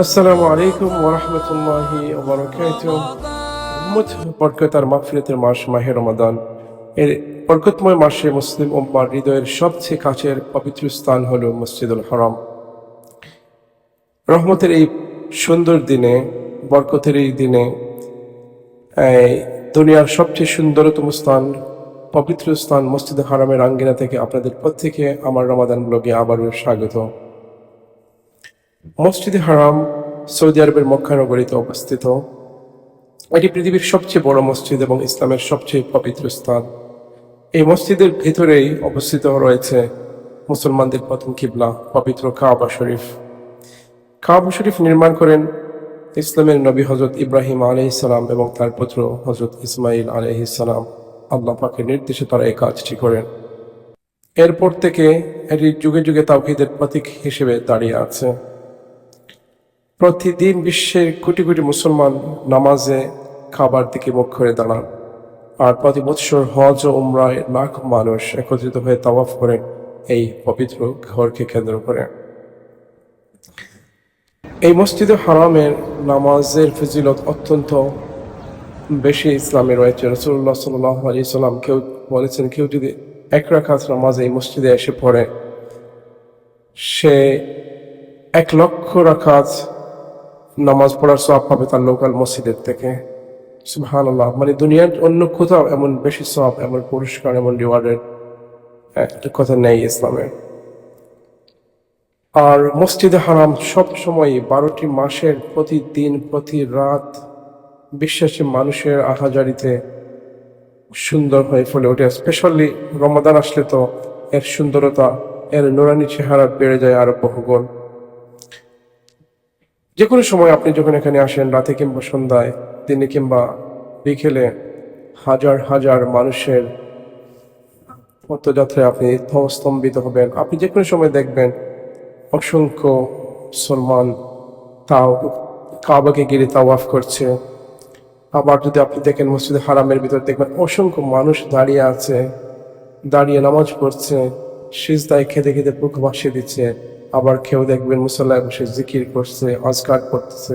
আসসালামু আলাইকুম ওয়া রাহমাতুল্লাহি ওয়া বারাকাতুহু। বরকত আর মাগফিরাতের মাস মাহে রমাদান। এর বরকতময় মাসে মুসলিম উম্মার হৃদয়ের সবচেয়ে কাছের পবিত্র স্থান হলো মসজিদুল হারাম। রহমতের এই সুন্দর দিনে, বরকতের এই দিনে, এই দুনিয়ার সবচেয়ে সুন্দরতম স্থান, পবিত্র স্থান মসজিদুল হারামের আঙ্গিনা থেকে আপনাদের প্রত্যেকে আমার রমাদান ব্লগে আবারও স্বাগত। মসজিদে হারাম সৌদি আরবের মক্কা নগরীতে অবস্থিত। এটি পৃথিবীর সবচেয়ে বড় মসজিদ এবং ইসলামের সবচেয়ে পবিত্র স্থান। এই মসজিদের ভেতরেই অবস্থিত রয়েছে মুসলমানদের প্রথম কিবলা পবিত্র কাবা শরীফ। কাবা শরীফ নির্মাণ করেন ইসলামের নবী হজরত ইব্রাহিম আলাইহিসসালাম এবং তার পুত্র হজরত ইসমাইল আলাইহিসসালাম। আল্লাহ পাকের নির্দেশে তারা এই কাজটি করেন। এরপর থেকে এটি যুগে যুগে তাওহীদের প্রতীক হিসেবে দাঁড়িয়ে আছে। প্রতিদিন বিশ্বের কোটি কোটি মুসলমান নামাজে কাবার দিকে মুখ করে দাঁড়ান, আর প্রতি বৎসর হজ ও উমরায় লাখ মানুষ একত্রিত হয়ে তাওয়াফ করেন এই পবিত্র ঘরকে কেন্দ্র করে। এই মসজিদে হারামের নামাজের ফজিলত অত্যন্ত বেশি ইসলামে রয়েছে। রাসূলুল্লাহ সাল্লাল্লাহু আলাইহি সাল্লাম কেউ বলেছেন, কেউ যদি এক রাকাত নামাজ এই মসজিদে এসে পড়ে, সে 1,00,000 রাকাত নামাজ পড়ার সওয়াব পাবে তার লোকাল মসজিদের থেকে। সুবহানাল্লাহ। মানে দুনিয়ার অন্য কোথাও এমন বেশি সওয়াব, এমন পুরস্কার, এমন রিওয়ার্ডের একটা কথা নেই ইসলামে। আর মসজিদে হারাম সব সময় 12টি মাসের প্রতিদিন প্রতি রাত বিশ্বাসী মানুষের আহাজারিতে সুন্দর হয়ে ফলে ওঠে। স্পেশালি রমাদান আসলে তো এর সুন্দরতা, এর নুরানি চেহারা বেড়ে যায় আরো বহুগুণ। যে কোনো সময় আপনি যখন এখানে আসেন, রাতে কিংবা সন্ধ্যায়, দিনে কিংবা বিকেলে, হাজার হাজার মানুষের পথযাত্রায় আপনি স্তম্ভিত হবেন। আপনি যে কোনো সময় দেখবেন অসংখ্য মুসলমান তাও কাবাকে ঘিরে তাওয়াফ করছে। আবার যদি আপনি দেখেন মসজিদে হারামের ভিতর, দেখবেন অসংখ্য মানুষ দাঁড়িয়ে আছে, দাঁড়িয়ে নামাজ পড়ছে, সিজদায় খেতে খেতে বুক ভাসিয়ে দিচ্ছে। আবার কেউ দেখবেন মুসল্লায় বসে জিকির করছে, আজকার করতেছে।